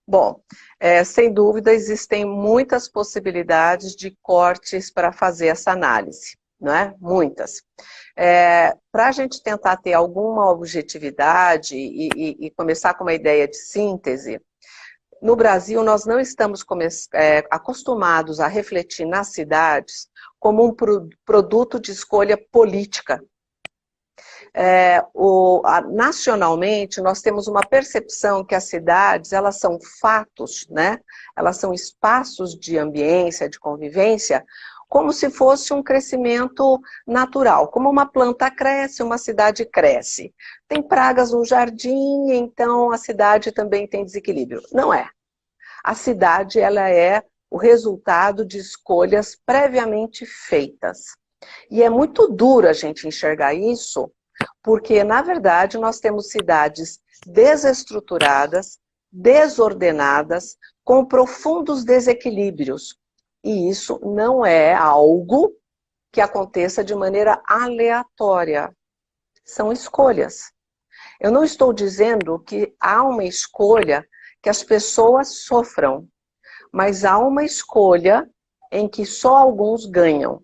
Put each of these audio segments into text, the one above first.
Bom, sem dúvida existem muitas possibilidades de cortes para fazer essa análise, não é? Muitas. Para a gente tentar ter alguma objetividade e começar com uma ideia de síntese, no Brasil nós não estamos acostumados a refletir nas cidades como um produto de escolha política. Nacionalmente, nós temos uma percepção que as cidades, elas são fatos, né? Elas são espaços de ambiência, de convivência, como se fosse um crescimento natural. Como uma planta cresce, uma cidade cresce. Tem pragas no jardim, então a cidade também tem desequilíbrio. Não é. A cidade, ela é o resultado de escolhas previamente feitas. E é muito duro a gente enxergar isso, porque, na verdade, nós temos cidades desestruturadas, desordenadas, com profundos desequilíbrios. E isso não é algo que aconteça de maneira aleatória. São escolhas. Eu não estou dizendo que há uma escolha que as pessoas sofram, mas há uma escolha em que só alguns ganham.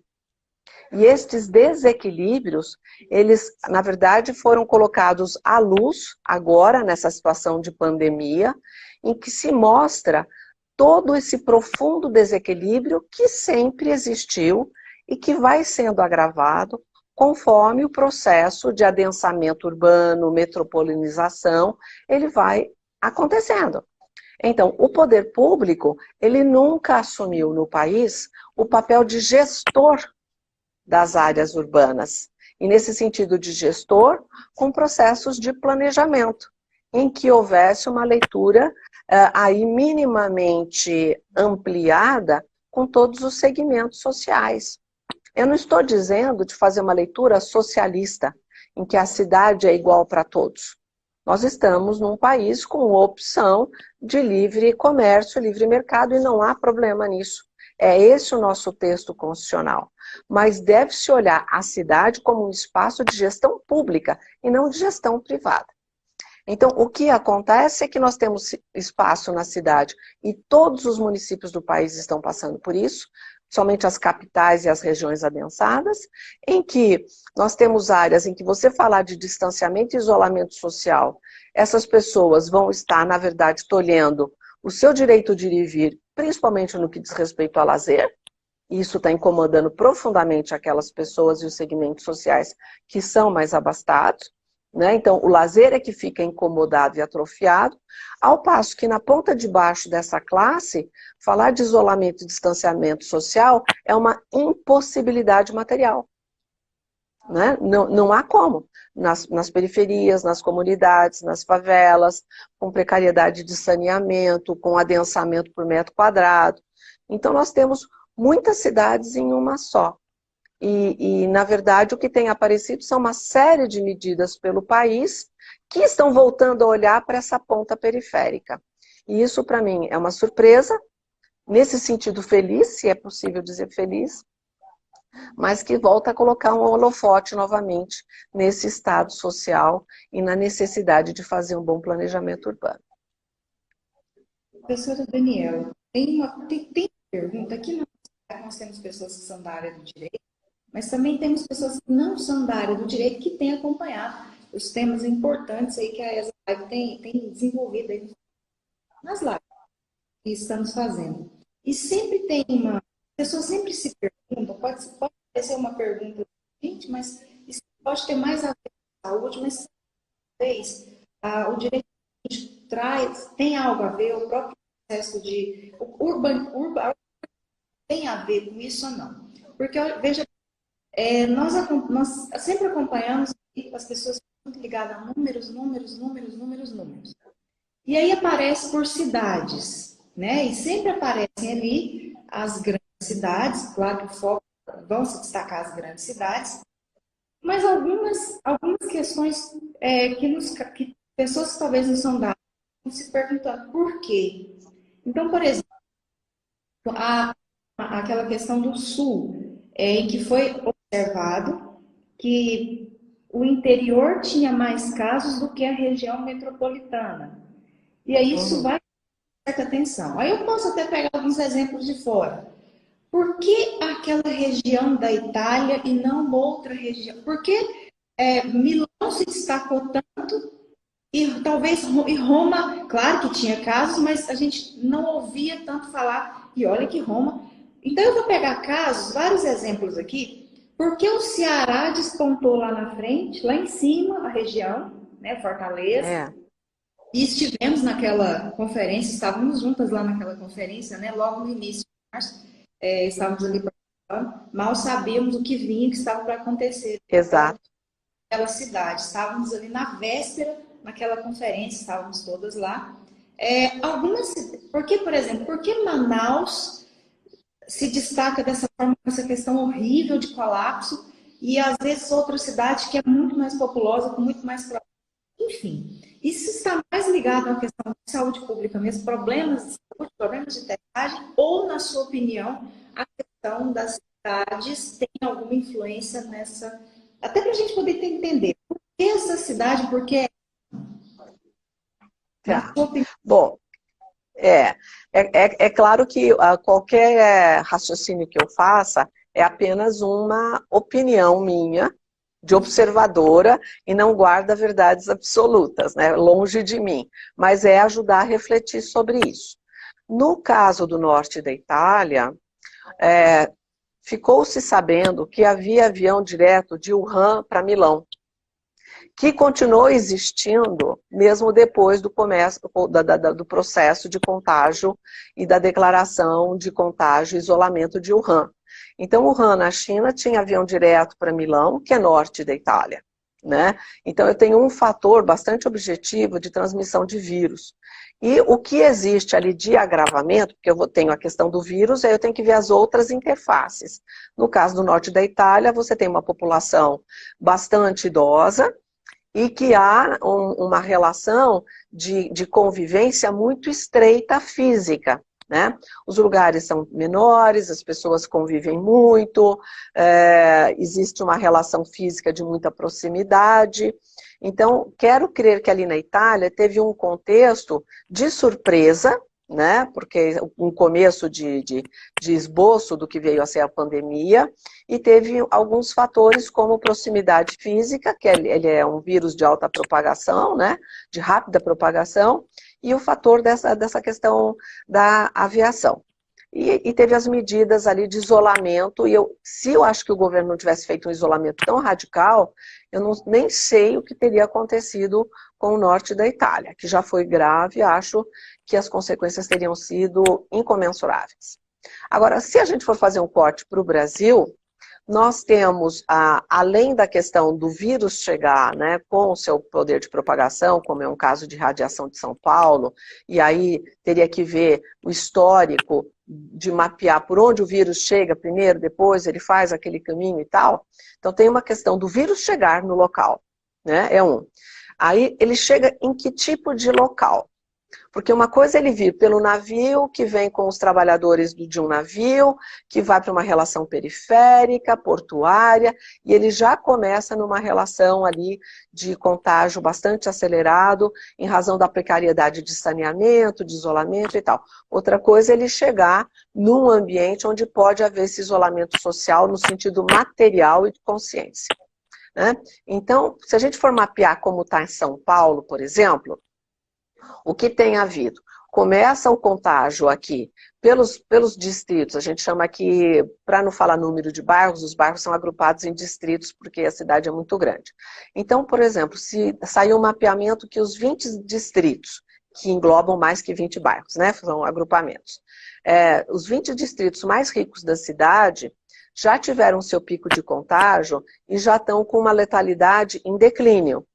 E estes desequilíbrios, eles, na verdade, foram colocados à luz agora, nessa situação de pandemia, em que se mostra todo esse profundo desequilíbrio que sempre existiu e que vai sendo agravado conforme o processo de adensamento urbano, metropolização, ele vai acontecendo. Então, o poder público, ele nunca assumiu no país o papel de gestor das áreas urbanas. E nesse sentido de gestor, com processos de planejamento, em que houvesse uma leitura aí minimamente ampliada com todos os segmentos sociais. Eu não estou dizendo de fazer uma leitura socialista, em que a cidade é igual para todos. Nós estamos num país com opção de livre comércio, livre mercado, e não há problema nisso. É esse o nosso texto constitucional. Mas deve-se olhar a cidade como um espaço de gestão pública e não de gestão privada. Então, o que acontece é que nós temos espaço na cidade e todos os municípios do país estão passando por isso, somente as capitais e as regiões adensadas, em que nós temos áreas em que você falar de distanciamento e isolamento social, essas pessoas vão estar, na verdade, tolhendo o seu direito de ir e vir, principalmente no que diz respeito a lazer. Isso está incomodando profundamente aquelas pessoas e os segmentos sociais que são mais abastados, né? Então, o lazer é que fica incomodado e atrofiado, ao passo que na ponta de baixo dessa classe, falar de isolamento e distanciamento social é uma impossibilidade material. Né? Não há como. Nas periferias, nas comunidades, nas favelas, com precariedade de saneamento, com adensamento por metro quadrado. Então, nós temos muitas cidades em uma só. E, na verdade, o que tem aparecido são uma série de medidas pelo país que estão voltando a olhar para essa ponta periférica. E isso, para mim, é uma surpresa, nesse sentido feliz, se é possível dizer feliz, mas que volta a colocar um holofote novamente nesse estado social e na necessidade de fazer um bom planejamento urbano. Professora Daniela, tem uma pergunta aqui. Nós temos pessoas que são da área do direito, mas também temos pessoas que não são da área do direito que têm acompanhado os temas importantes aí que a ESA tem desenvolvido aí nas lives que estamos fazendo. E sempre tem uma... A pessoa sempre se pergunta, pode ser uma pergunta, gente, mas isso pode ter mais a ver com a saúde, mas talvez o direito que a gente traz tem algo a ver, o próprio processo de urban tem a ver com isso ou não? Porque, veja, nós sempre acompanhamos as pessoas muito ligadas a números. E aí aparece por cidades, né? E sempre aparecem ali as grandes cidades, claro que o foco vão se destacar as grandes cidades, mas algumas questões que pessoas que talvez não são dadas vão se perguntando por quê. Então, por exemplo, aquela questão do sul, em que foi observado que o interior tinha mais casos do que a região metropolitana. E aí isso vai certa atenção. Aí eu posso até pegar alguns exemplos de fora. Por que aquela região da Itália e não outra região? Por que Milão se destacou tanto e talvez e Roma, claro que tinha casos, mas a gente não ouvia tanto falar. E olha que Roma. Então eu vou pegar casos, vários exemplos aqui, porque o Ceará despontou lá na frente, lá em cima, a região, né, Fortaleza. É, E estivemos naquela conferência, estávamos juntas lá naquela conferência, né? Logo no início de março, estávamos ali participando, mal sabíamos o que vinha, o que estava para acontecer exato. naquela cidade. Estávamos ali na véspera, naquela conferência, estávamos todas lá. Porque, por exemplo, por que Manaus se destaca dessa forma, com essa questão horrível de colapso, e às vezes outra cidade que é muito mais populosa, com muito mais. Enfim, isso está mais ligado à questão de saúde pública mesmo, problemas de saúde, problemas de testagem, ou, na sua opinião, a questão das cidades tem alguma influência nessa. Até para a gente poder entender por que essa cidade, porque, na Tá. sua opinião, Bom, é claro que qualquer raciocínio que eu faça é apenas uma opinião minha, de observadora, e não guarda verdades absolutas, né? Longe de mim, mas é ajudar a refletir sobre isso. No caso do norte da Itália, ficou-se sabendo que havia avião direto de Wuhan para Milão, que continuou existindo mesmo depois do processo de contágio e da declaração de contágio e isolamento de Wuhan. Então, Wuhan, na China, tinha avião direto para Milão, que é norte da Itália, né? Então, eu tenho um fator bastante objetivo de transmissão de vírus. E o que existe ali de agravamento, porque eu tenho a questão do vírus, aí eu tenho que ver as outras interfaces. No caso do norte da Itália, você tem uma população bastante idosa, e que há uma relação de convivência muito estreita física, né? Os lugares são menores, as pessoas convivem muito, existe uma relação física de muita proximidade. Então, quero crer que ali na Itália teve um contexto de surpresa, né? Porque um começo de esboço do que veio a ser a pandemia, e teve alguns fatores como proximidade física, que ele é um vírus de alta propagação, né? De rápida propagação, e o fator dessa questão da aviação. E teve as medidas ali de isolamento, e se eu acho que o governo não tivesse feito um isolamento tão radical, eu nem sei o que teria acontecido com o norte da Itália, que já foi grave, acho que as consequências teriam sido incomensuráveis. Agora, se a gente for fazer um corte para o Brasil, nós temos, além da questão do vírus chegar, né, com o seu poder de propagação, como é um caso de radiação de São Paulo, e aí teria que ver o histórico de mapear por onde o vírus chega primeiro, depois ele faz aquele caminho e tal. Então tem uma questão do vírus chegar no local, né, Aí ele chega em que tipo de local? Porque uma coisa é ele vir pelo navio, que vem com os trabalhadores de um navio, que vai para uma relação periférica, portuária, e ele já começa numa relação ali de contágio bastante acelerado, em razão da precariedade de saneamento, de isolamento e tal. Outra coisa é ele chegar num ambiente onde pode haver esse isolamento social no sentido material e de consciência, né? Então, se a gente for mapear como está em São Paulo, por exemplo, o que tem havido? Começa o contágio aqui pelos distritos, a gente chama aqui, para não falar número de bairros, os bairros são agrupados em distritos porque a cidade é muito grande. Então, por exemplo, se sair um mapeamento que os 20 distritos, que englobam mais que 20 bairros, né, são agrupamentos, os 20 distritos mais ricos da cidade já tiveram seu pico de contágio e já estão com uma letalidade em declínio.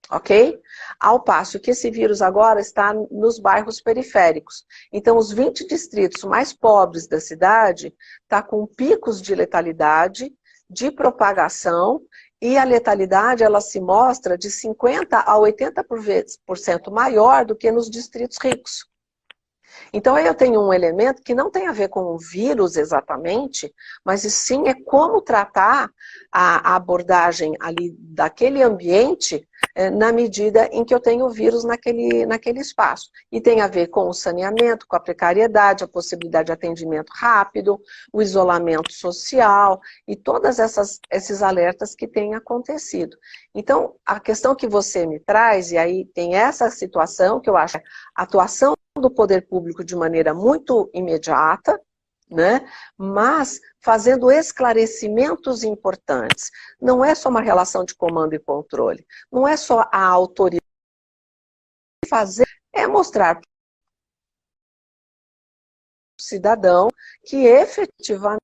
Ok? Ao passo que esse vírus agora está nos bairros periféricos. Então, os 20 distritos mais pobres da cidade estão com picos de letalidade, de propagação, e a letalidade ela se mostra de 50% a 80% maior do que nos distritos ricos. Então aí eu tenho um elemento que não tem a ver com o vírus exatamente, mas sim é como tratar a abordagem ali daquele ambiente na medida em que eu tenho o vírus naquele espaço. E tem a ver com o saneamento, com a precariedade, a possibilidade de atendimento rápido, o isolamento social e todos esses alertas que têm acontecido. Então, a questão que você me traz, e aí tem essa situação que eu acho a atuação do poder público de maneira muito imediata, né? Mas fazendo esclarecimentos importantes. Não é só uma relação de comando e controle, não é só a autoridade fazer, é mostrar para o cidadão que efetivamente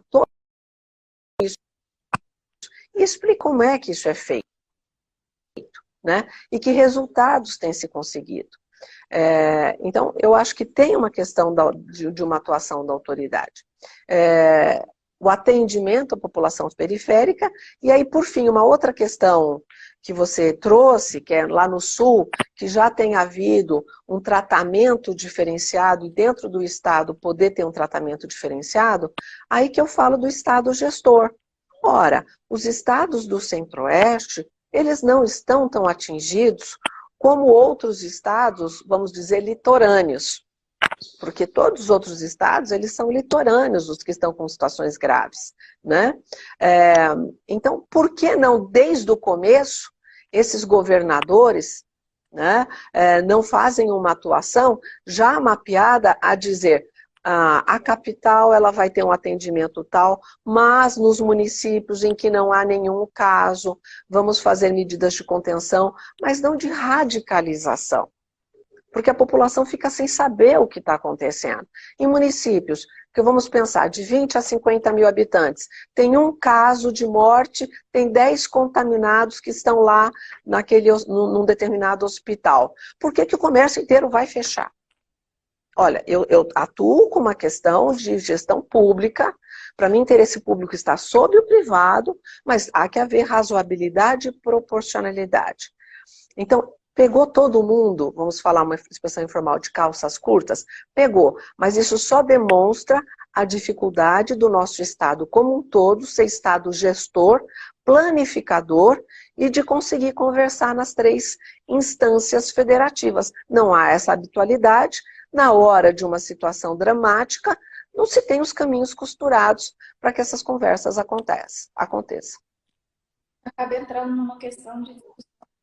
todo isso, e explica como é que isso é feito, né? E que resultados têm se conseguido. Então, eu acho que tem uma questão de uma atuação da autoridade. O atendimento à população periférica, e aí, por fim, uma outra questão que você trouxe, que é lá no Sul, que já tem havido um tratamento diferenciado, e dentro do Estado poder ter um tratamento diferenciado, aí que eu falo do Estado gestor. Ora, os estados do Centro-Oeste, eles não estão tão atingidos como outros estados, vamos dizer, litorâneos. Porque todos os outros estados, eles são litorâneos, os que estão com situações graves, né? Então, por que não, desde o começo, esses governadores, né, não fazem uma atuação já mapeada a dizer a capital ela vai ter um atendimento tal, mas nos municípios em que não há nenhum caso, vamos fazer medidas de contenção, mas não de radicalização. Porque a população fica sem saber o que está acontecendo. Em municípios, que vamos pensar, de 20 a 50 mil habitantes, tem um caso de morte, tem 10 contaminados que estão lá num determinado hospital. Por que o comércio inteiro vai fechar? Olha, eu atuo com uma questão de gestão pública, para mim interesse público está sobre o privado, mas há que haver razoabilidade e proporcionalidade. Então, pegou todo mundo, vamos falar uma expressão informal, de calças curtas? Pegou, mas isso só demonstra a dificuldade do nosso Estado como um todo, ser Estado gestor, planificador e de conseguir conversar nas 3 instâncias federativas. Não há essa habitualidade. Na hora de uma situação dramática, não se tem os caminhos costurados para que essas conversas aconteçam. Acaba entrando numa questão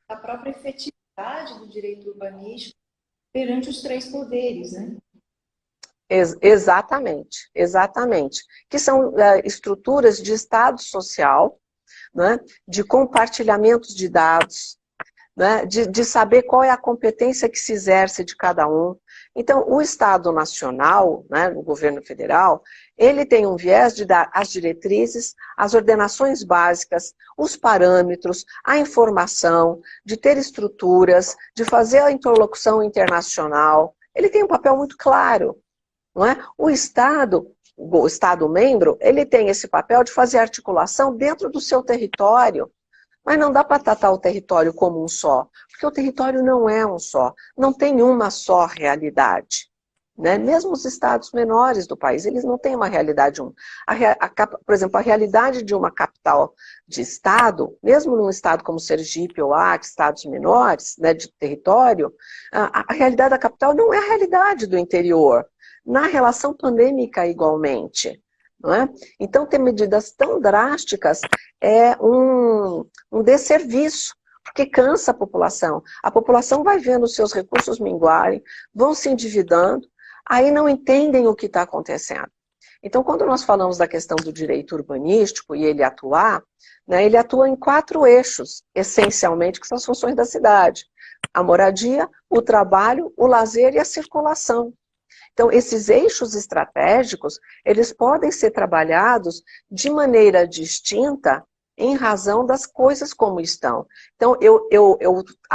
da própria efetividade do direito urbanístico perante os 3 poderes, né? Exatamente, exatamente. Que são estruturas de Estado social, né, de compartilhamentos de dados, né, de saber qual é a competência que se exerce de cada um. Então, o Estado Nacional, né, o governo federal, ele tem um viés de dar as diretrizes, as ordenações básicas, os parâmetros, a informação, de ter estruturas, de fazer a interlocução internacional. Ele tem um papel muito claro, não é? O Estado membro, ele tem esse papel de fazer articulação dentro do seu território. Mas não dá para tratar o território como um só, porque o território não é um só, não tem uma só realidade. Né? Mesmo os estados menores do país, eles não têm uma realidade. Por exemplo, a realidade de uma capital de estado, mesmo num estado como Sergipe ou Acre, estados menores, né, de território, a realidade da capital não é a realidade do interior. Na relação pandêmica, igualmente. Não é? Então, ter medidas tão drásticas é um desserviço, porque cansa a população. A população vai vendo os seus recursos minguarem, vão se endividando, aí não entendem o que está acontecendo. Então, quando nós falamos da questão do direito urbanístico e ele atuar, né, ele atua em 4 eixos, essencialmente, que são as funções da cidade. A moradia, o trabalho, o lazer e a circulação. Então, esses eixos estratégicos, eles podem ser trabalhados de maneira distinta em razão das coisas como estão. Então, eu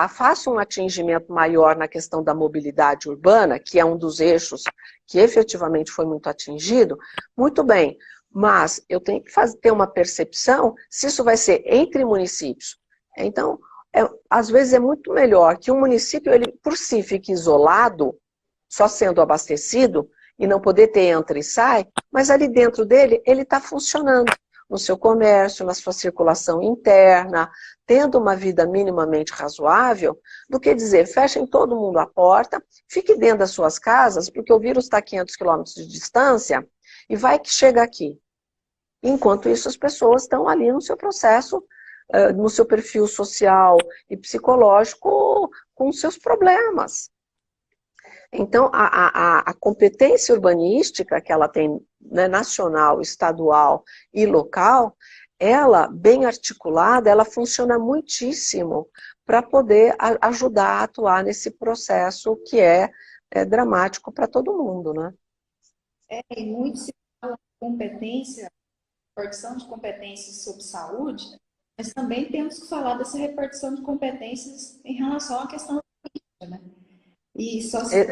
faço um atingimento maior na questão da mobilidade urbana, que é um dos eixos que efetivamente foi muito atingido, muito bem, mas eu tenho que ter uma percepção se isso vai ser entre municípios. Então, às vezes é muito melhor que um município, ele por si, fique isolado, só sendo abastecido, e não poder ter entra e sai, mas ali dentro dele, ele está funcionando no seu comércio, na sua circulação interna, tendo uma vida minimamente razoável, do que dizer, fechem todo mundo a porta, fique dentro das suas casas, porque o vírus está a 500 quilômetros de distância, e vai que chega aqui. Enquanto isso, as pessoas estão ali no seu processo, no seu perfil social e psicológico, com seus problemas. Então, a competência urbanística que ela tem, né, nacional, estadual e local, ela, bem articulada, ela funciona muitíssimo para poder ajudar a atuar nesse processo que é dramático para todo mundo, né? E muito se fala de competência, repartição de competências sobre saúde, mas também temos que falar dessa repartição de competências em relação à questão da política, né? E só se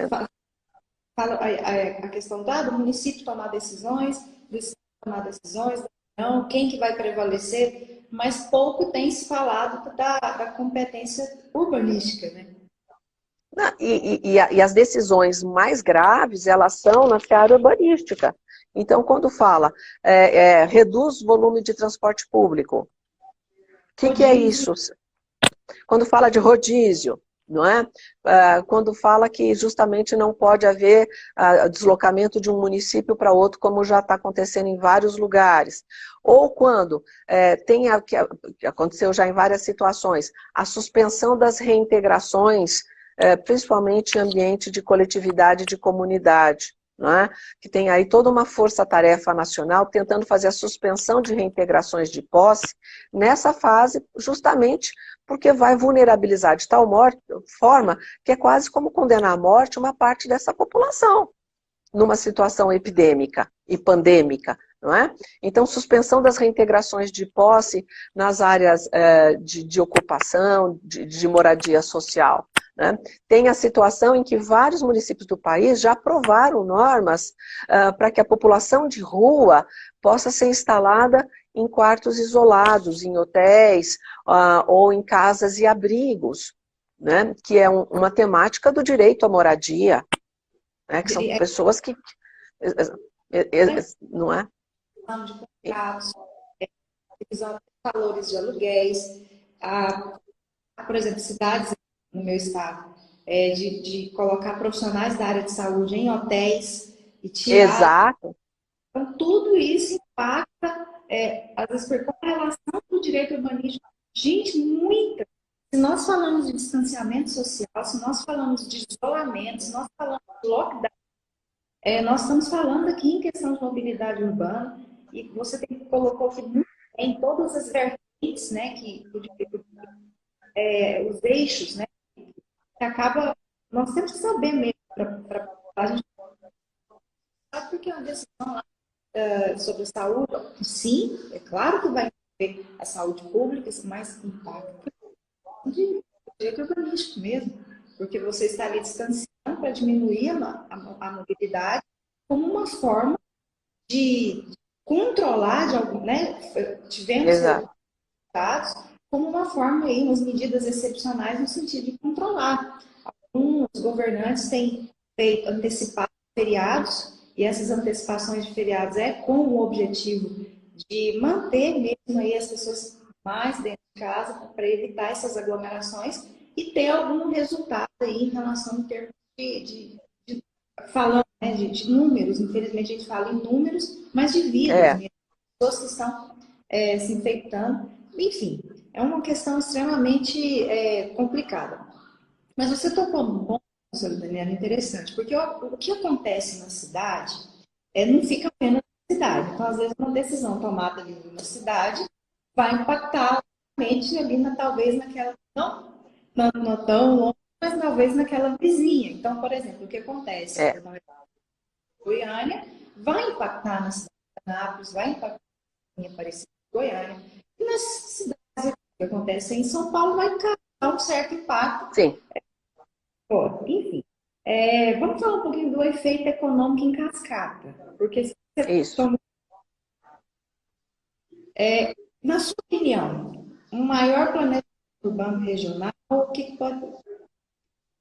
fala a questão do município tomar decisões, do Estado tomar decisões, não, quem que vai prevalecer, mas pouco tem se falado da competência urbanística, né? E as decisões mais graves, elas são na seara urbanística. Então, quando fala reduz o volume de transporte público, o que é isso? Quando fala de rodízio, não é? Quando fala que justamente não pode haver deslocamento de um município para outro, como já está acontecendo em vários lugares. Ou quando que aconteceu já em várias situações, a suspensão das reintegrações, principalmente em ambiente de coletividade, de comunidade, não é? Que tem aí toda uma força-tarefa nacional tentando fazer a suspensão de reintegrações de posse nessa fase, justamente porque vai vulnerabilizar de tal forma que é quase como condenar à morte uma parte dessa população, numa situação epidêmica e pandêmica, não é? Então, suspensão das reintegrações de posse nas áreas de ocupação, de moradia social. Né? Tem a situação em que vários municípios do país já aprovaram normas para que a população de rua possa ser instalada em quartos isolados, em hotéis ou em casas e abrigos, né? Que é uma temática do direito à moradia, né? Que são pessoas que... não é? De contratos, divisão de valores de aluguéis, por exemplo, cidades no meu estado, de colocar profissionais da área de saúde em hotéis e tirar... Exato. Então, tudo isso impacta, às vezes, com a relação do direito urbanístico. Gente, muita. Se nós falamos de distanciamento social, se nós falamos de isolamento, se nós falamos de lockdown, nós estamos falando aqui em questão de mobilidade urbana, e você colocou que em todas as vertentes, né, que os eixos, né, que acaba, nós temos que saber mesmo, para a gente sabe porque é uma decisão sobre a saúde, sim, é claro que vai ter a saúde pública, mas impacta de direito urbanístico mesmo, porque você está ali distanciando para diminuir a mobilidade como uma forma de controlar, de algum, né? Tivemos resultados como uma forma aí, umas medidas excepcionais no sentido de controlar. Alguns governantes têm feito antecipar feriados, e essas antecipações de feriados com o objetivo de manter mesmo aí as pessoas mais dentro de casa para evitar essas aglomerações e ter algum resultado aí em relação em termos falando, né, de números. Infelizmente a gente fala em números, mas de vidas mesmo, pessoas que estão se infectando. Enfim, é uma questão extremamente complicada. Mas você tocou num ponto, professora Daniela, interessante, porque o que acontece na cidade não fica apenas na cidade. Então, às vezes, uma decisão tomada ali na cidade vai impactar realmente ali, talvez naquela, não tão longe, mas talvez naquela vizinha. Então, por exemplo, o que acontece na Goiânia vai impactar na cidade de Anápolis, vai impactar em Aparecida de Goiânia. E nas cidades que acontecem em São Paulo vai causar um certo impacto. Sim. Enfim, vamos falar um pouquinho do efeito econômico em cascata. Porque se você toma... na sua opinião, um maior planejamento urbano regional, o que pode ter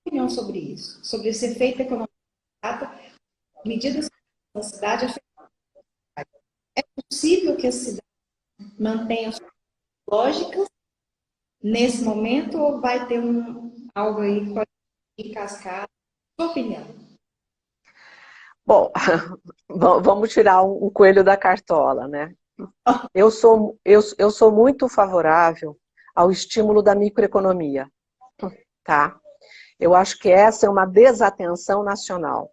opinião sobre isso? Sobre esse efeito econômico, medidas que a cidade é possível que a cidade mantenha suas lógicas nesse momento ou vai ter algo aí que pode ir cascata? Sua opinião? Bom, vamos tirar um coelho da cartola, né? Eu sou muito favorável ao estímulo da microeconomia, tá? Eu acho que essa é uma desatenção nacional.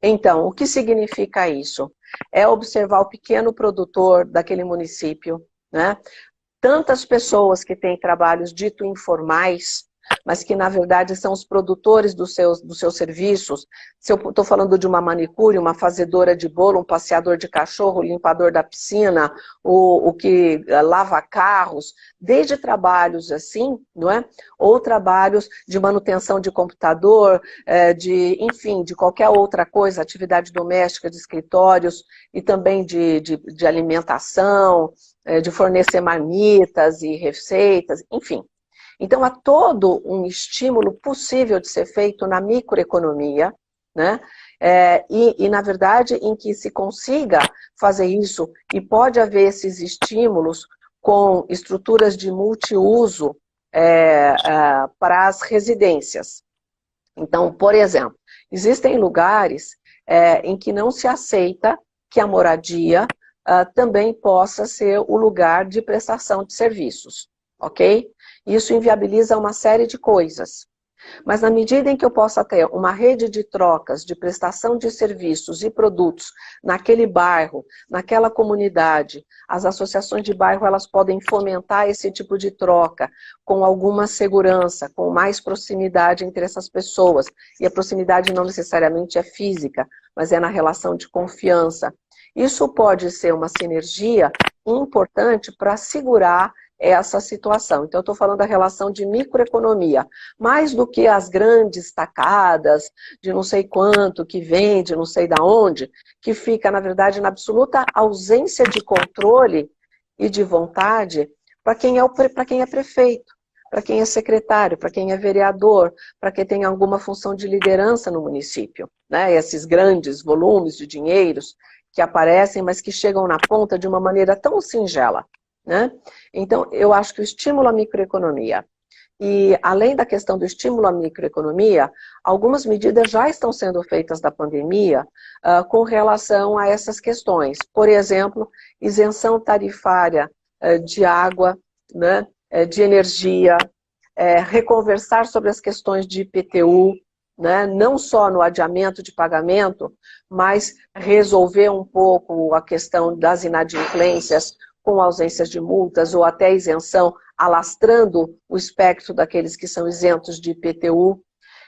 Então, o que significa isso? É observar o pequeno produtor daquele município, né? Tantas pessoas que têm trabalhos dito informais, mas que na verdade são os produtores dos seus serviços. Se eu estou falando de uma manicure, uma fazedora de bolo, um passeador de cachorro, limpador da piscina, o que lava carros, desde trabalhos assim, não é? Ou trabalhos de manutenção de computador, enfim, de qualquer outra coisa, atividade doméstica, de escritórios e também de alimentação, de fornecer marmitas e receitas, enfim. Então, há todo um estímulo possível de ser feito na microeconomia, né? Na verdade, em que se consiga fazer isso, e pode haver esses estímulos com estruturas de multiuso para as residências. Então, por exemplo, existem lugares em que não se aceita que a moradia também possa ser o lugar de prestação de serviços, ok? Isso inviabiliza uma série de coisas. Mas na medida em que eu possa ter uma rede de trocas, de prestação de serviços e produtos naquele bairro, naquela comunidade, as associações de bairro elas podem fomentar esse tipo de troca com alguma segurança, com mais proximidade entre essas pessoas. E a proximidade não necessariamente é física, mas é na relação de confiança. Isso pode ser uma sinergia importante para segurar essa situação. Então, eu estou falando da relação de microeconomia, mais do que as grandes tacadas de não sei quanto, que vem de não sei da onde, que fica, na verdade, na absoluta ausência de controle e de vontade para quem é prefeito, para quem é secretário, para quem é vereador, para quem tem alguma função de liderança no município, né? Esses grandes volumes de dinheiros que aparecem, mas que chegam na ponta de uma maneira tão singela, né? Então, eu acho que o estímulo à microeconomia, e além da questão do estímulo à microeconomia, algumas medidas já estão sendo feitas da pandemia com relação a essas questões. Por exemplo, isenção tarifária de água, né, de energia, reconversar sobre as questões de IPTU, né, não só no adiamento de pagamento, mas resolver um pouco a questão das inadimplências, com ausências de multas ou até isenção, alastrando o espectro daqueles que são isentos de IPTU.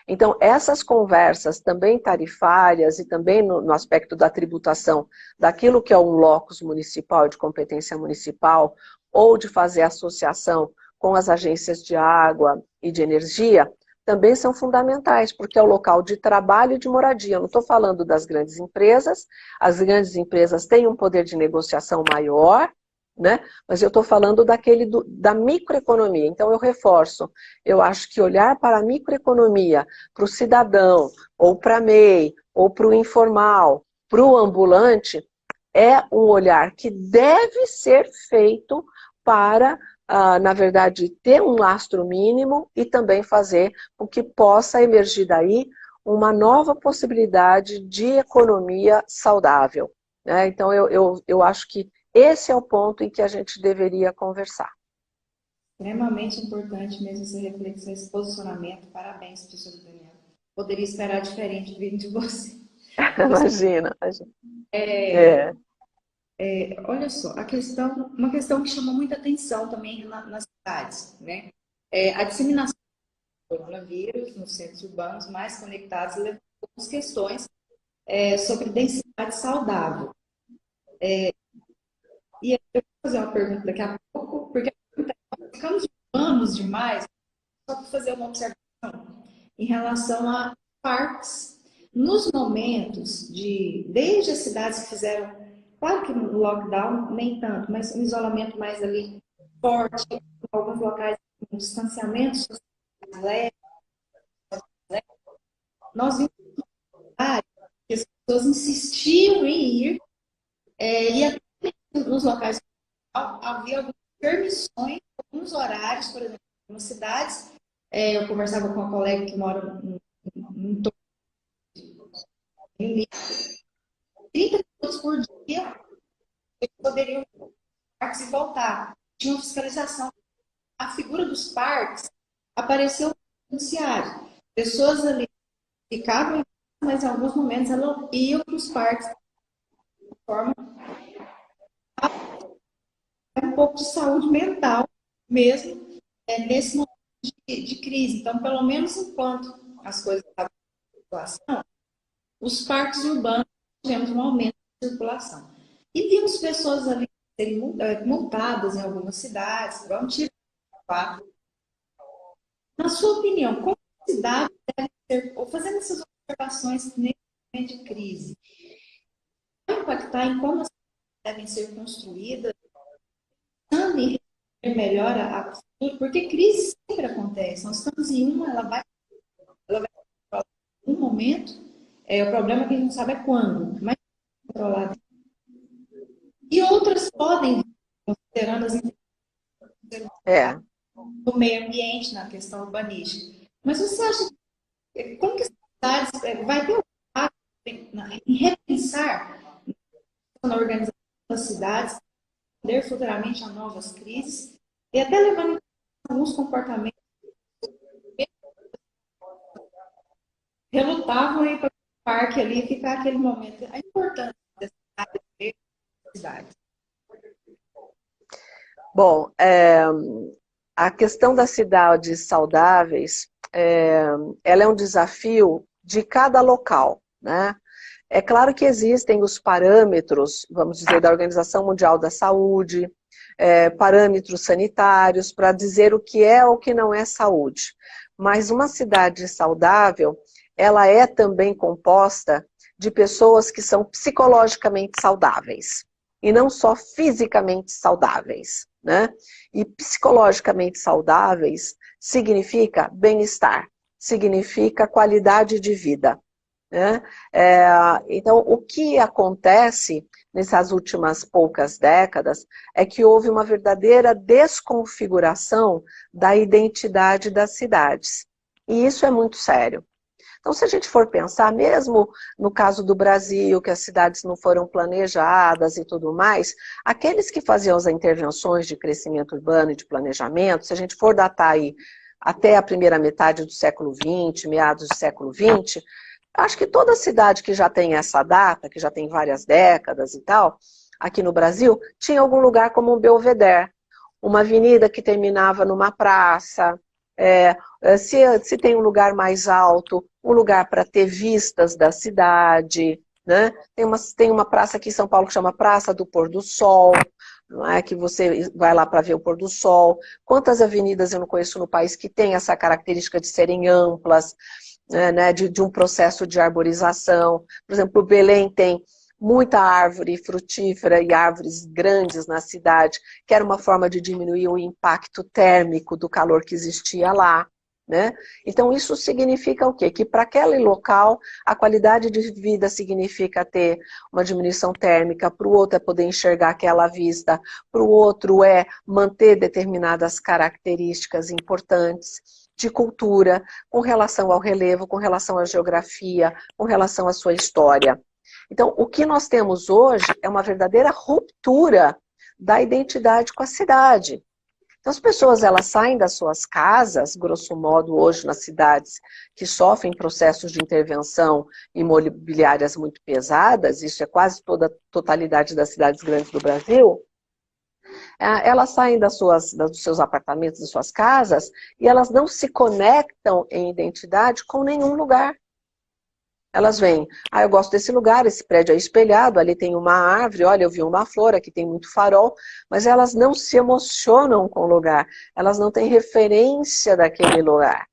Então, essas conversas também tarifárias e também no aspecto da tributação, daquilo que é um locus municipal, de competência municipal, ou de fazer associação com as agências de água e de energia, também são fundamentais, porque é o local de trabalho e de moradia. Eu não estou falando das grandes empresas, as grandes empresas têm um poder de negociação maior, né? Mas eu estou falando da microeconomia. Então eu reforço, eu acho que olhar para a microeconomia, para o cidadão, ou para a MEI, ou para o informal, para o ambulante, é um olhar que deve ser feito para, na verdade, ter um lastro mínimo e também fazer com que possa emergir daí uma nova possibilidade de economia saudável, né? Então eu acho que esse é o ponto em que a gente deveria conversar. Extremamente importante mesmo essa reflexão, esse posicionamento. Parabéns, professora Daniela. Poderia esperar diferente vindo de você. Imagina. Olha só, uma questão que chama muita atenção também nas cidades, né? A disseminação do coronavírus nos centros urbanos mais conectados levou algumas questões sobre densidade saudável. E eu vou fazer uma pergunta daqui a pouco, porque ficamos humanos demais, só para fazer uma observação em relação a parques. Nos momentos desde as cidades que fizeram, claro que no lockdown nem tanto, mas um isolamento mais ali forte, em alguns locais um distanciamento social leve, nós vimos que as pessoas insistiam em ir, e até nos locais havia algumas permissões, alguns horários, por exemplo, em algumas cidades. Eu conversava com uma colega que mora em torno de 30 minutos por dia, eles poderiam ir para parques e voltar. Tinha uma fiscalização. A figura dos parques apareceu no noticiário. Pessoas ali ficavam, mas em alguns momentos elas iam para os parques de forma um pouco de saúde mental mesmo, nesse momento de crise. Então, pelo menos enquanto as coisas estavam em circulação, os parques urbanos tivemos um aumento de circulação. E vimos pessoas ali serem multadas em algumas cidades, igual um tiro. Na sua opinião, como a cidade deve ser, ou fazendo essas observações nesse momento de crise, vai impactar em como as cidades devem ser construídas, pensando em resolver melhor a cultura, porque crise sempre acontece. Nós estamos em uma, ela vai em um momento, o problema é que a gente não sabe é quando, mas controlado. E outras podem, considerando as do meio ambiente na questão urbanística. Mas você acha como que as cidades vai ter um impacto em repensar na organização das cidades, responder futuramente a novas crises e até levando em conta alguns comportamentos relutavam aí para o parque ali e ficar aquele momento. A importância da cidade. Bom, a questão das cidades saudáveis, ela é um desafio de cada local, né? É claro que existem os parâmetros, vamos dizer, da Organização Mundial da Saúde, parâmetros sanitários para dizer o que é ou o que não é saúde. Mas uma cidade saudável, ela é também composta de pessoas que são psicologicamente saudáveis e não só fisicamente saudáveis, né? E psicologicamente saudáveis significa bem-estar, significa qualidade de vida, né? Então, o que acontece nessas últimas poucas décadas é que houve uma verdadeira desconfiguração da identidade das cidades. E isso é muito sério. Então, se a gente for pensar, mesmo no caso do Brasil, que as cidades não foram planejadas e tudo mais, aqueles que faziam as intervenções de crescimento urbano e de planejamento, se a gente for datar aí até a primeira metade do século XX, meados do século XX, acho que toda cidade que já tem essa data, que já tem várias décadas e tal, aqui no Brasil, tinha algum lugar como um belvedere, uma avenida que terminava numa praça, se tem um lugar mais alto, um lugar para ter vistas da cidade, né? Tem uma praça aqui em São Paulo que chama Praça do Pôr do Sol, não é? Que você vai lá para ver o pôr do sol. Quantas avenidas eu não conheço no país que tem essa característica de serem amplas, né? De um processo de arborização. Por exemplo, Belém tem muita árvore frutífera e árvores grandes na cidade, que era uma forma de diminuir o impacto térmico do calor que existia lá, né? Então isso significa o quê? Que para aquele local a qualidade de vida significa ter uma diminuição térmica, para o outro é poder enxergar aquela vista, para o outro é manter determinadas características importantes de cultura, com relação ao relevo, com relação à geografia, com relação à sua história. Então, o que nós temos hoje é uma verdadeira ruptura da identidade com a cidade. Então, as pessoas elas saem das suas casas, grosso modo, hoje nas cidades que sofrem processos de intervenção imobiliárias muito pesadas, isso é quase toda a totalidade das cidades grandes do Brasil, elas saem dos seus apartamentos, das suas casas, e elas não se conectam em identidade com nenhum lugar. Elas vêm, eu gosto desse lugar, esse prédio é espelhado, ali tem uma árvore, olha, eu vi uma flor, aqui tem muito farol, mas elas não se emocionam com o lugar, elas não têm referência daquele lugar,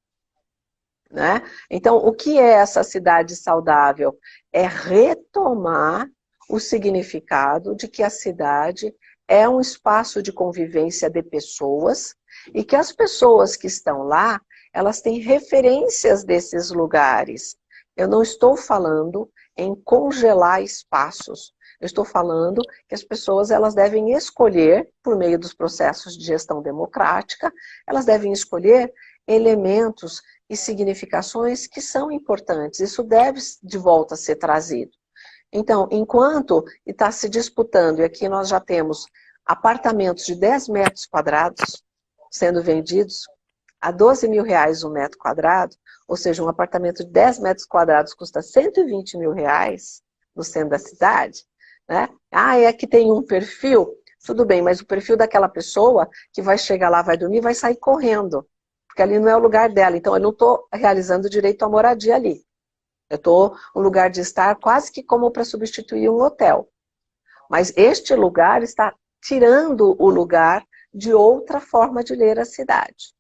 né? Então, o que é essa cidade saudável? É retomar o significado de que a cidade é um espaço de convivência de pessoas E que as pessoas que estão lá, elas têm referências desses lugares. Eu não estou falando em congelar espaços. Eu estou falando que as pessoas elas devem escolher, por meio dos processos de gestão democrática, elas devem escolher elementos e significações que são importantes. Isso deve, de volta, ser trazido. Então, enquanto está se disputando, e aqui nós já temos apartamentos de 10 metros quadrados sendo vendidos a R$ 12.000 um metro quadrado, ou seja, um apartamento de 10 metros quadrados custa R$ 120.000 no centro da cidade, né? Ah, é que tem um perfil? Tudo bem, mas o perfil daquela pessoa que vai chegar lá, vai dormir, vai sair correndo, porque ali não é o lugar dela. Então, eu não estou realizando o direito à moradia ali. Eu estou um lugar de estar quase que como para substituir um hotel. Mas este lugar está tirando o lugar de outra forma de ler a cidade.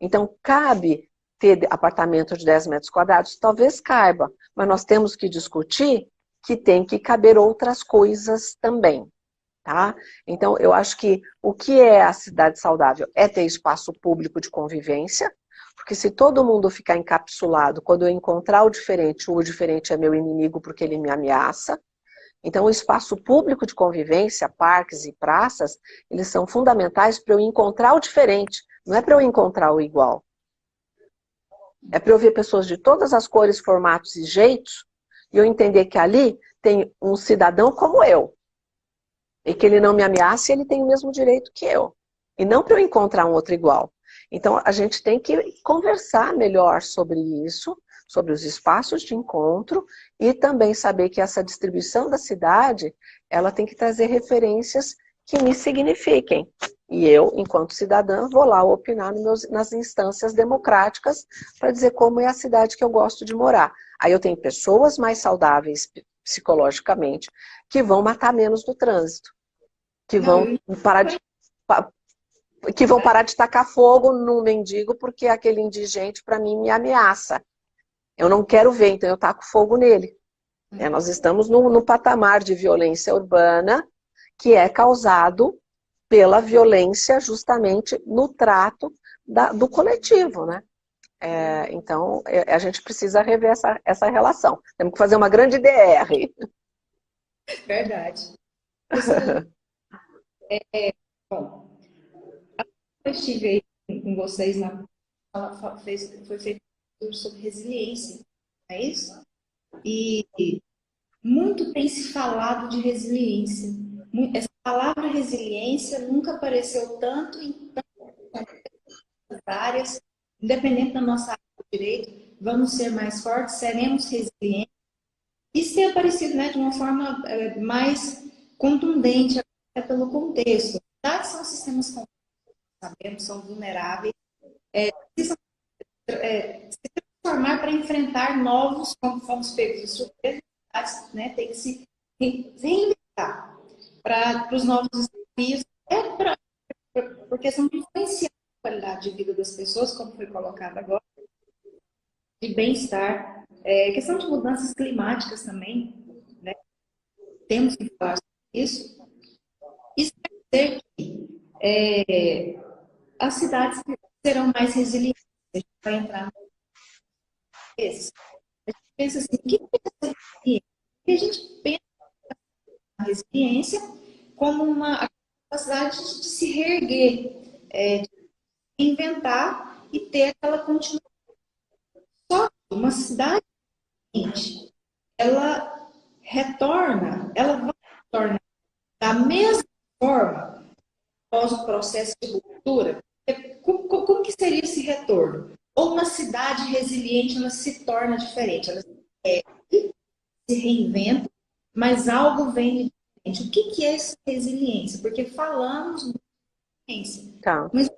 Então, cabe ter apartamento de 10 metros quadrados? Talvez caiba, mas nós temos que discutir que tem que caber outras coisas também, tá? Então, eu acho que o que é a cidade saudável é ter espaço público de convivência, porque se todo mundo ficar encapsulado, quando eu encontrar o diferente é meu inimigo porque ele me ameaça. Então, o espaço público de convivência, parques e praças, eles são fundamentais para eu encontrar o diferente, não é para eu encontrar o igual. É para eu ver pessoas de todas as cores, formatos e jeitos, e eu entender que ali tem um cidadão como eu, e que ele não me ameaça e ele tem o mesmo direito que eu. E não para eu encontrar um outro igual. Então, a gente tem que conversar melhor sobre isso, sobre os espaços de encontro, e também saber que essa distribuição da cidade, ela tem que trazer referências que me signifiquem. E eu, enquanto cidadã, vou lá opinar nas instâncias democráticas para dizer como é a cidade que eu gosto de morar. Aí eu tenho pessoas mais saudáveis psicologicamente, que vão matar menos no trânsito, que vão parar de tacar fogo num mendigo porque aquele indigente, para mim, me ameaça. Eu não quero ver, então eu taco fogo nele. Nós estamos no patamar de violência urbana que é causado pela violência justamente no trato do coletivo, né? Então, a gente precisa rever essa relação. Temos que fazer uma grande DR. Verdade. Bom, eu estive aí com vocês foi feito um estudo sobre resiliência, não é isso? E muito tem se falado de resiliência. Essa palavra resiliência nunca apareceu tanto em tantas áreas, independente da nossa área de direito, vamos ser mais fortes, seremos resilientes. Isso tem aparecido, né, de uma forma mais contundente até pelo contexto. As cidades são sistemas complexos, sabemos, são vulneráveis, precisam se transformar para enfrentar novos, como fomos pegos de surpresa, né, tem que se reinventar para os novos desafios, porque são influenciar a qualidade de vida das pessoas, como foi colocado agora, de bem-estar, questão de mudanças climáticas também, né? Temos que falar sobre isso. Isso quer dizer que as cidades serão mais resilientes. A gente vai entrar nesses. A gente pensa assim, o que é essa resiliência? Porque a gente pensa na resiliência como uma capacidade de se reerguer, de inventar e ter aquela continuidade. Só que uma cidade, ela vai retornar da mesma forma após o processo de ruptura. Como que seria esse retorno? Ou uma cidade resiliente, ela se torna diferente, ela se reinventa, mas algo vem de diferente. O que é essa resiliência? Porque falamos de resiliência, Tá. mas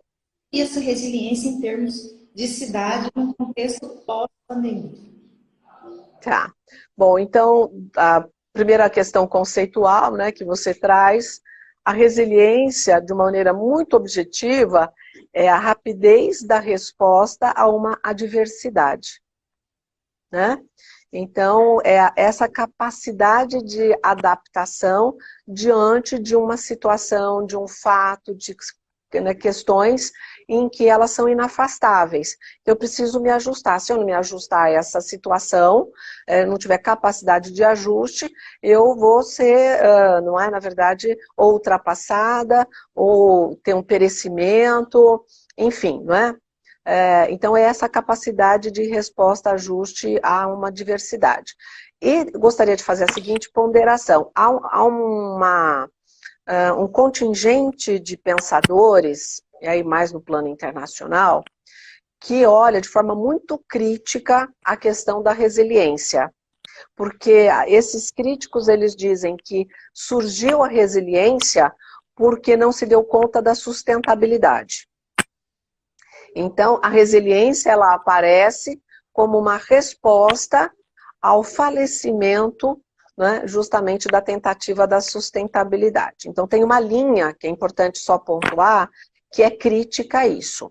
e essa resiliência em termos de cidade no contexto pós-pandemia? Tá. Bom, então, a primeira questão conceitual, né, que você traz, a resiliência, de uma maneira muito objetiva, é a rapidez da resposta a uma adversidade, né? Então, é essa capacidade de adaptação diante de uma situação, de um fato, né, questões em que elas são inafastáveis. Eu preciso me ajustar. Se eu não me ajustar a essa situação, não tiver capacidade de ajuste, eu vou ser, não é, na verdade, ou ultrapassada, ou ter um perecimento, enfim, não é? Então, é essa capacidade de resposta, ajuste a uma diversidade. E gostaria de fazer a seguinte ponderação. Há um contingente de pensadores, e aí mais no plano internacional, que olha de forma muito crítica a questão da resiliência. Porque esses críticos, eles dizem que surgiu a resiliência porque não se deu conta da sustentabilidade. Então, a resiliência, ela aparece como uma resposta ao falecimento, né, justamente da tentativa da sustentabilidade. Então, tem uma linha que é importante só pontuar, que é crítica a isso.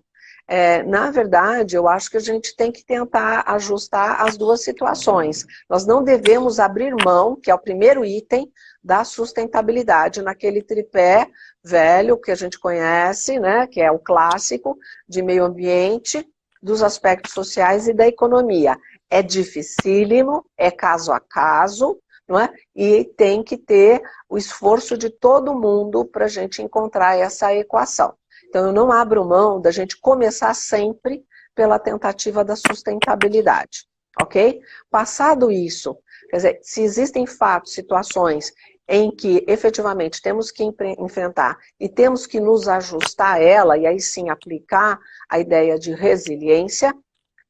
Na verdade, eu acho que a gente tem que tentar ajustar as duas situações. Nós não devemos abrir mão, que é o primeiro item, da sustentabilidade, naquele tripé velho que a gente conhece, né, que é o clássico de meio ambiente, dos aspectos sociais e da economia. É dificílimo, é caso a caso, não é? E tem que ter o esforço de todo mundo para a gente encontrar essa equação. Então, eu não abro mão da gente começar sempre pela tentativa da sustentabilidade, ok? Passado isso, quer dizer, se existem fatos, situações em que efetivamente temos que enfrentar e temos que nos ajustar a ela, e aí sim aplicar a ideia de resiliência,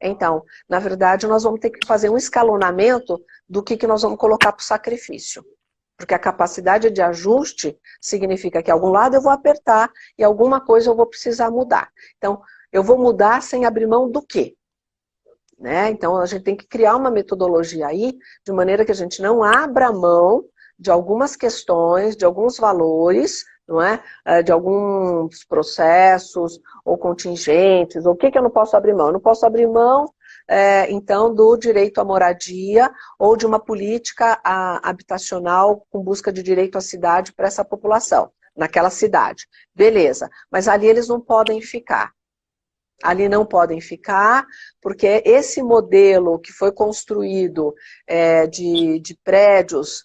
então, na verdade, nós vamos ter que fazer um escalonamento do que nós vamos colocar para o sacrifício. Porque a capacidade de ajuste significa que algum lado eu vou apertar e alguma coisa eu vou precisar mudar. Então, eu vou mudar sem abrir mão do quê? Né? Então, a gente tem que criar uma metodologia aí, de maneira que a gente não abra mão de algumas questões, de alguns valores, não é? De alguns processos ou contingentes. O que eu não posso abrir mão? Eu não posso abrir mão, então, do direito à moradia ou de uma política habitacional com busca de direito à cidade para essa população, naquela cidade. Beleza, mas ali eles não podem ficar. Ali não podem ficar, porque esse modelo que foi construído de prédios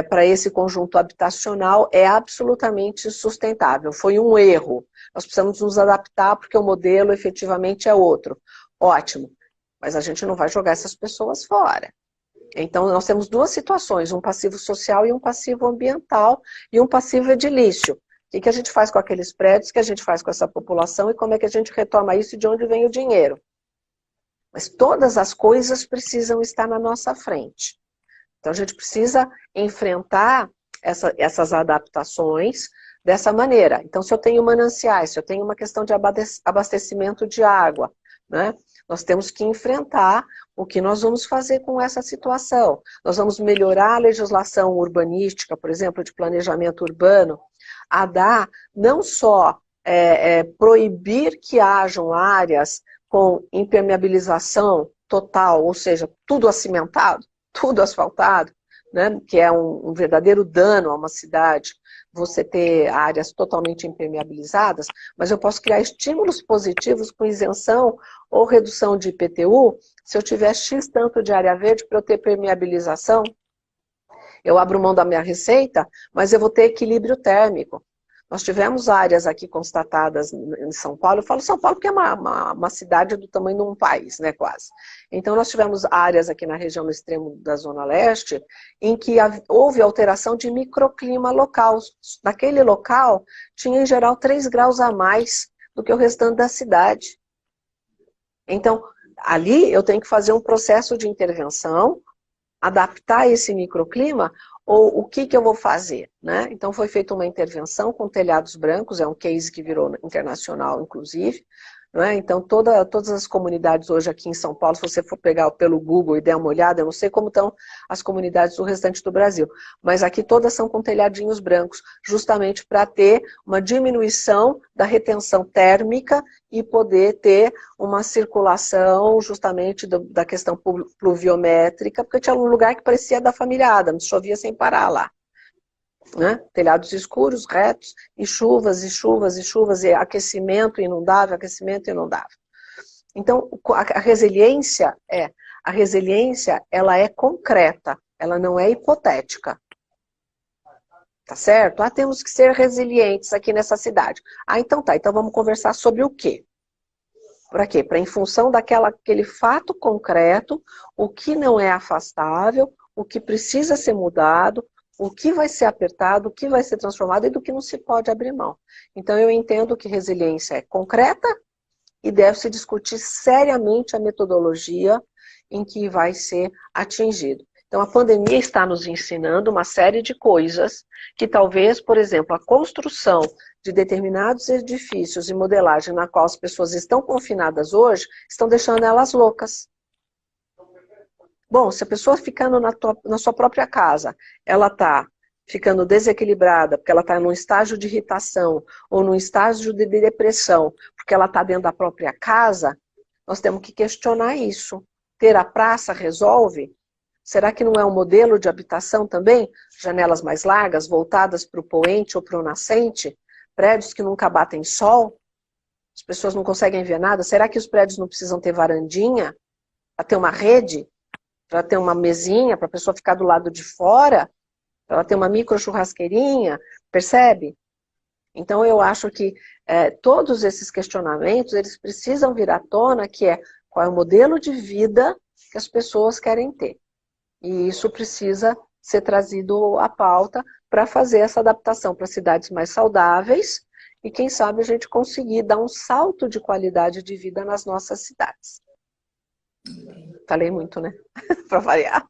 para esse conjunto habitacional é absolutamente sustentável. Foi um erro. Nós precisamos nos adaptar porque o modelo efetivamente é outro. Ótimo, mas a gente não vai jogar essas pessoas fora. Então, nós temos duas situações, um passivo social e um passivo ambiental, e um passivo edilício. O que a gente faz com aqueles prédios, o que a gente faz com essa população e como é que a gente retoma isso e de onde vem o dinheiro. Mas todas as coisas precisam estar na nossa frente. Então a gente precisa enfrentar essas adaptações dessa maneira. Então se eu tenho mananciais, se eu tenho uma questão de abastecimento de água, né, nós temos que enfrentar o que nós vamos fazer com essa situação. Nós vamos melhorar a legislação urbanística, por exemplo, de planejamento urbano, a dar não só proibir que hajam áreas com impermeabilização total, ou seja, tudo acimentado, tudo asfaltado, né, que é um verdadeiro dano a uma cidade, você ter áreas totalmente impermeabilizadas, mas eu posso criar estímulos positivos com isenção ou redução de IPTU, se eu tiver X tanto de área verde para eu ter permeabilização. Eu abro mão da minha receita, mas eu vou ter equilíbrio térmico. Nós tivemos áreas aqui constatadas em São Paulo, eu falo São Paulo porque é uma cidade do tamanho de um país, né, quase. Então nós tivemos áreas aqui na região no extremo da Zona Leste, em que houve alteração de microclima local. Naquele local tinha em geral 3 graus a mais do que o restante da cidade. Então, ali eu tenho que fazer um processo de intervenção, adaptar esse microclima, ou o que eu vou fazer, né? Então foi feita uma intervenção com telhados brancos, é um case que virou internacional, inclusive, não é? Então todas as comunidades hoje aqui em São Paulo, se você for pegar pelo Google e der uma olhada, eu não sei como estão as comunidades do restante do Brasil, mas aqui todas são com telhadinhos brancos, justamente para ter uma diminuição da retenção térmica e poder ter uma circulação justamente da questão pluviométrica, porque tinha um lugar que parecia da família Adams, chovia sem parar lá. né? Telhados escuros, retos, e chuvas, e chuvas, e chuvas, e aquecimento inundável, aquecimento inundável. Então, a resiliência, ela é concreta, ela não é hipotética. Tá certo? Ah, temos que ser resilientes aqui nessa cidade. Ah, então tá, então vamos conversar sobre o quê? Para quê? Para, em função daquele fato concreto, o que não é afastável, o que precisa ser mudado, o que vai ser apertado, o que vai ser transformado e do que não se pode abrir mão. Então eu entendo que resiliência é concreta e deve se discutir seriamente a metodologia em que vai ser atingido. Então a pandemia está nos ensinando uma série de coisas que talvez, por exemplo, a construção de determinados edifícios e modelagem na qual as pessoas estão confinadas hoje, estão deixando elas loucas. Bom, se a pessoa ficando na sua própria casa, ela está ficando desequilibrada, porque ela está num estágio de irritação, ou num estágio de depressão, porque ela está dentro da própria casa, nós temos que questionar isso. Ter a praça resolve? Será que não é um modelo de habitação também? Janelas mais largas, voltadas para o poente ou para o nascente? Prédios que nunca batem sol? As pessoas não conseguem ver nada? Será que os prédios não precisam ter varandinha? Para ter uma rede? Para ter uma mesinha? Para a pessoa ficar do lado de fora? Para ela ter uma micro churrasqueirinha? Percebe? Então eu acho que todos esses questionamentos, eles precisam vir à tona, que é qual é o modelo de vida que as pessoas querem ter. E isso precisa ser trazido à pauta para fazer essa adaptação para cidades mais saudáveis e, quem sabe, a gente conseguir dar um salto de qualidade de vida nas nossas cidades. Falei muito, né? Para variar.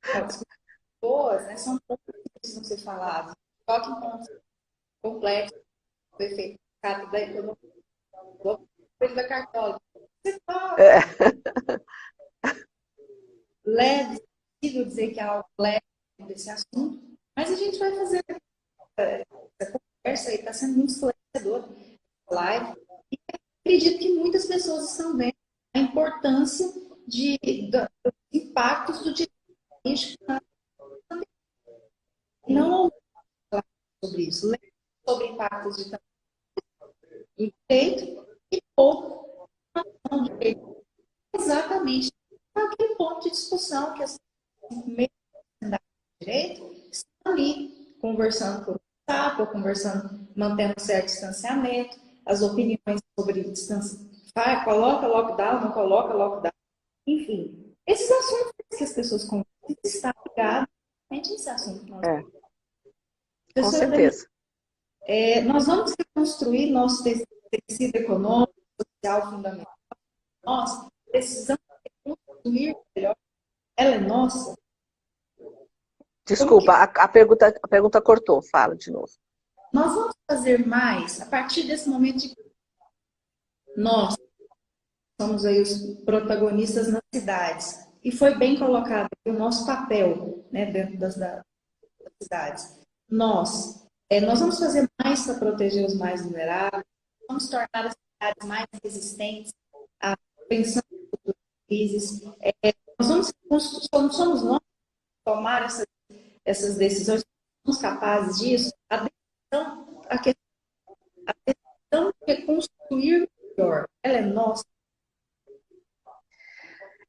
As boas, né, são poucas que precisam ser faladas. Toque em pontos complexos, o efeito da economia, do efeito da cartola. Você fala. Leve, possível dizer que é algo leve desse assunto, mas a gente vai fazer essa conversa aí, está sendo muito esclarecedor, live, e acredito que muitas pessoas estão vendo a importância dos impactos do direito na pandemia. Não ouvi falar sobre isso, lembro sobre impactos de direito e pouco na direito. Exatamente aquele ponto de discussão que as meios de direito estão ali conversando por WhatsApp, ou conversando, mantendo um certo distanciamento, as opiniões sobre distância, coloca lockdown, não coloca lockdown, enfim, esses assuntos que as pessoas conversam estão ligados realmente esse assunto. Com certeza. Nós vamos reconstruir nosso tecido econômico, social fundamental. Nós precisamos reconstruir melhor. Ela é nossa. Desculpa, a pergunta cortou. Fala de novo. Nós vamos fazer mais a partir desse momento de nós somos aí os protagonistas nas cidades. E foi bem colocado o nosso papel, né, dentro das cidades. Nós vamos fazer mais para proteger os mais vulneráveis, vamos tornar as cidades mais resistentes à prevenção de crises. Somos nós que tomar essas decisões, somos capazes disso. A decisão de reconstruir melhor, ela é nossa.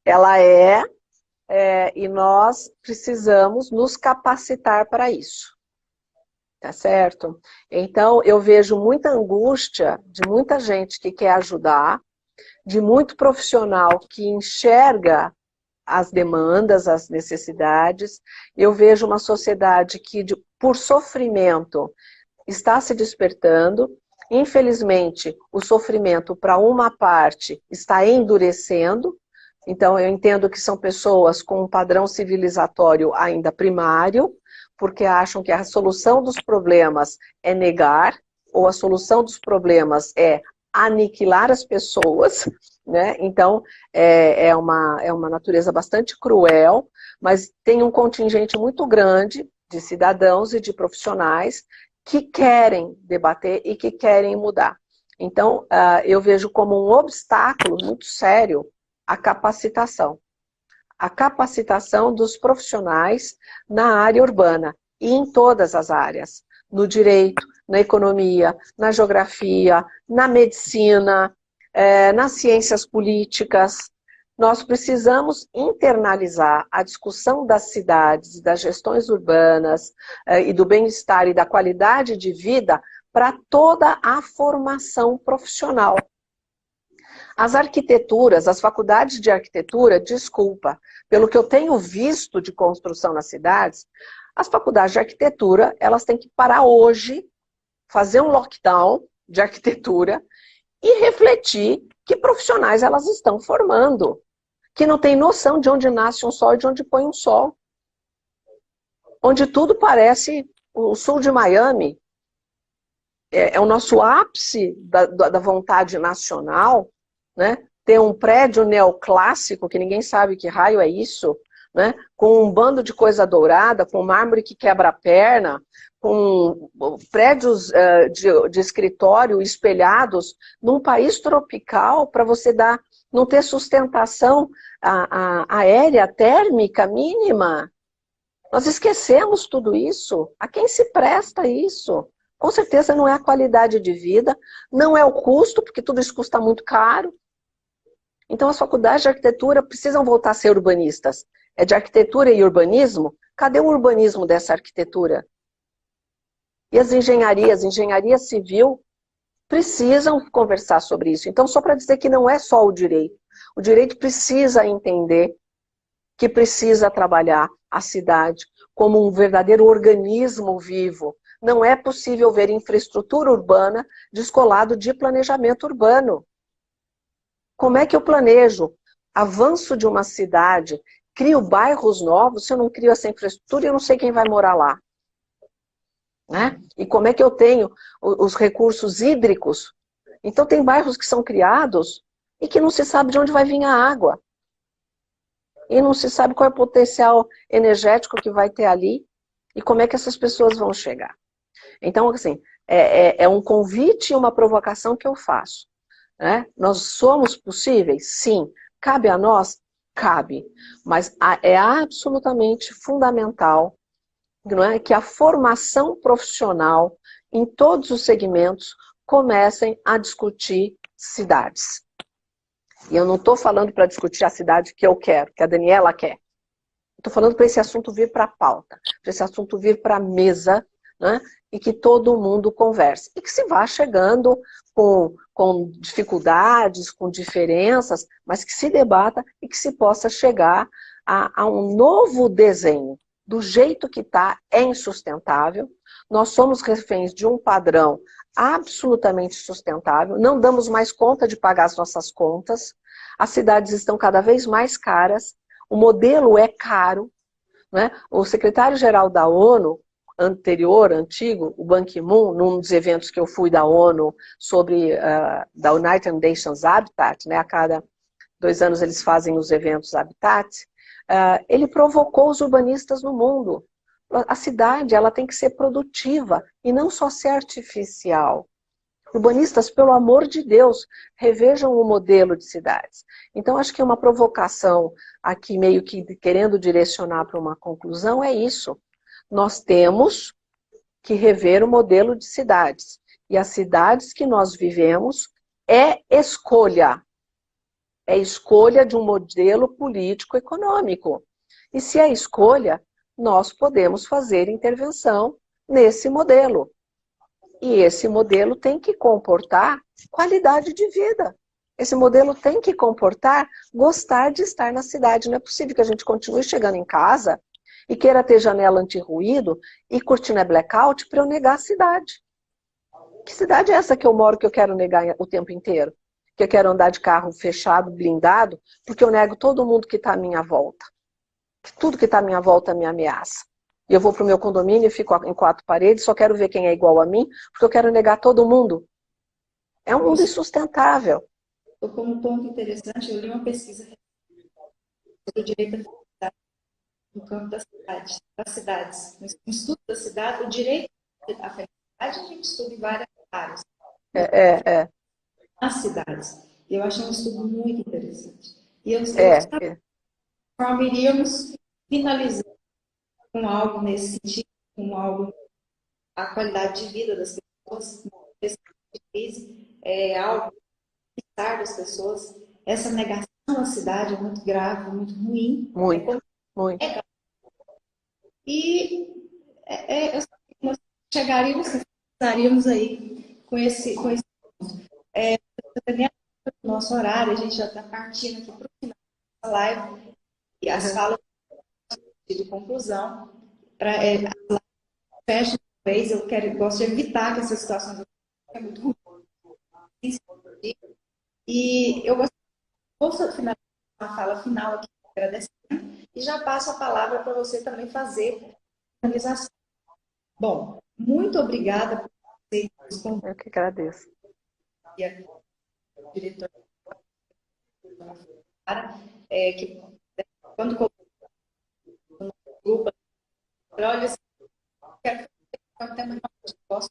Ela e nós precisamos nos capacitar para isso. Tá certo? Então, eu vejo muita angústia de muita gente que quer ajudar, de muito profissional que enxerga as demandas, as necessidades. Eu vejo uma sociedade que, por sofrimento, está se despertando. Infelizmente, o sofrimento para uma parte está endurecendo. Então, eu entendo que são pessoas com um padrão civilizatório ainda primário, porque acham que a solução dos problemas é negar, ou a solução dos problemas é aniquilar as pessoas, né? Então, é uma natureza bastante cruel, mas tem um contingente muito grande de cidadãos e de profissionais que querem debater e que querem mudar. Então, eu vejo como um obstáculo muito sério a capacitação dos profissionais na área urbana. e em todas as áreas, no direito, na economia, na geografia, na medicina, nas ciências políticas. Nós precisamos internalizar a discussão das cidades, das gestões urbanas e do bem-estar e da qualidade de vida para toda a formação profissional. As arquiteturas, as faculdades de arquitetura, desculpa, pelo que eu tenho visto de construção nas cidades, as faculdades de arquitetura, elas têm que parar hoje, fazer um lockdown de arquitetura e refletir que profissionais elas estão formando, que não tem noção de onde nasce um sol e de onde põe um sol. Onde tudo parece o sul de Miami. É o nosso ápice da vontade nacional, né? Ter um prédio neoclássico, que ninguém sabe que raio é isso, né? Com um bando de coisa dourada, com mármore que quebra a perna, com prédios de escritório espelhados num país tropical para você não ter sustentação aérea, térmica mínima. Nós esquecemos tudo isso. A quem se presta isso? Com certeza não é a qualidade de vida, não é o custo, porque tudo isso custa muito caro. Então as faculdades de arquitetura precisam voltar a ser urbanistas. É de arquitetura e urbanismo? Cadê o urbanismo dessa arquitetura? E as engenharias, engenharia civil, precisam conversar sobre isso. Então, só para dizer que não é só o direito precisa entender que precisa trabalhar a cidade como um verdadeiro organismo vivo. Não é possível ver infraestrutura urbana descolado de planejamento urbano. Como é que eu planejo avanço de uma cidade, crio bairros novos, se eu não crio essa infraestrutura, eu não sei quem vai morar lá. Né? E como é que eu tenho os recursos hídricos? Então tem bairros que são criados e que não se sabe de onde vai vir a água. E não se sabe qual é o potencial energético que vai ter ali e como é que essas pessoas vão chegar. Então, assim, é um convite e uma provocação que eu faço. Né? Nós somos possíveis? Sim. Cabe a nós? Cabe. Mas é absolutamente fundamental, não é, que a formação profissional em todos os segmentos comecem a discutir cidades. E eu não estou falando para discutir a cidade que eu quero, que a Daniela quer. Estou falando para esse assunto vir para a pauta, para esse assunto vir para a mesa, né, e que todo mundo converse. E que se vá chegando com dificuldades, com diferenças, mas que se debata e que se possa chegar a um novo desenho. Do jeito que está, é insustentável. Nós somos reféns de um padrão absolutamente sustentável. Não damos mais conta de pagar as nossas contas. As cidades estão cada vez mais caras. O modelo é caro. Né? O secretário-geral da ONU, antigo, o Ban Ki-moon, num dos eventos que eu fui da ONU sobre da United Nations Habitat, né? A cada 2 anos eles fazem os eventos Habitat, ele provocou os urbanistas no mundo. A cidade ela tem que ser produtiva e não só ser artificial. Urbanistas, pelo amor de Deus, revejam o modelo de cidades. Então, acho que uma provocação aqui, meio que querendo direcionar para uma conclusão, é isso. Nós temos que rever o modelo de cidades. E as cidades que nós vivemos é escolha. É escolha de um modelo político-econômico. E se é escolha, nós podemos fazer intervenção nesse modelo. E esse modelo tem que comportar qualidade de vida. Esse modelo tem que comportar gostar de estar na cidade. Não é possível que a gente continue chegando em casa e queira ter janela anti-ruído e cortina blackout para eu negar a cidade. Que cidade é essa que eu moro que eu quero negar o tempo inteiro? Que eu quero andar de carro fechado, blindado, porque eu nego todo mundo que está à minha volta. Que tudo que está à minha volta me ameaça. E eu vou para o meu condomínio e fico em 4 paredes, só quero ver quem é igual a mim, porque eu quero negar todo mundo. É um mundo insustentável. Como um ponto interessante, eu li uma pesquisa sobre o direito à no campo das cidades. No estudo da cidade, o direito à felicidade a gente estuda em várias áreas. Nas cidades. Eu achei um estudo muito interessante. E eu iríamos finalizar com algo nesse sentido, com algo, a qualidade de vida das pessoas, nesse crise, é algo que das pessoas. Essa negação à cidade é muito grave, muito ruim. Muito, muito. E eu sei que nós finalizaríamos aí com esse ponto. O nosso horário, a gente já está partindo aqui para o final da live, e as falas de conclusão, fecha uma vez, gosto de evitar que essa situação é muito ruim. E eu vou finalizar a fala final aqui, agradecendo, e já passo a palavra para você também fazer a finalização. Bom, muito obrigada por você. Eu que agradeço. Diretor, que quando colocou no grupo, olha, quero fazer um tema de negócio.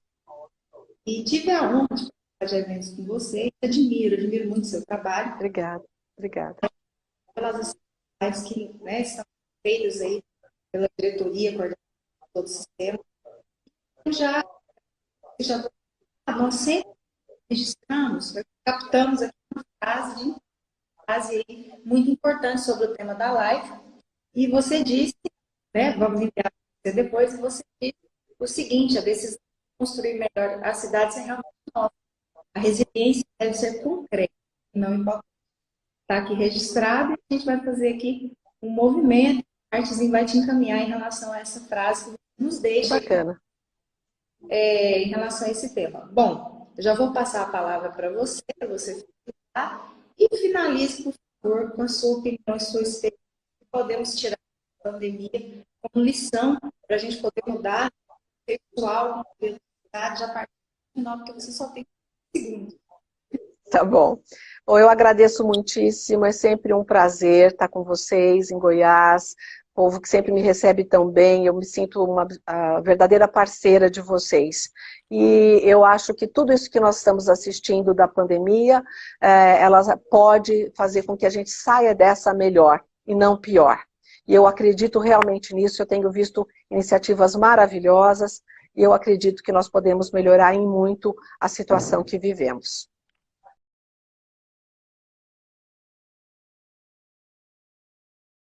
E tive a honra de participar de eventos com você, e admiro muito o seu trabalho. Obrigada. Pelas atividades que, né, estão feitas aí pela diretoria, coordenação de todo o sistema. Nós sempre registramos, captamos aqui uma frase muito importante sobre o tema da live, e você disse, né, vamos enviar para você depois, e você disse o seguinte: a decisão de construir melhor as cidades é realmente nossa. A resiliência deve ser concreta, não importa. Está aqui registrado, e a gente vai fazer aqui um movimento, a Artezinho vai te encaminhar em relação a essa frase que nos deixa. Bacana. Em relação a esse tema. Bom, eu já vou passar a palavra para você finalizar, e finalize, por favor, com a sua opinião e sua experiência, que podemos tirar da pandemia como lição para a gente poder mudar o pessoal, a velocidade, a partir do final, porque você só tem segundos. Tá bom. Bom, eu agradeço muitíssimo, é sempre um prazer estar com vocês em Goiás, povo que sempre me recebe tão bem, eu me sinto a verdadeira parceira de vocês. E eu acho que tudo isso que nós estamos assistindo da pandemia, ela pode fazer com que a gente saia dessa melhor e não pior. E eu acredito realmente nisso, eu tenho visto iniciativas maravilhosas, e eu acredito que nós podemos melhorar em muito a situação que vivemos.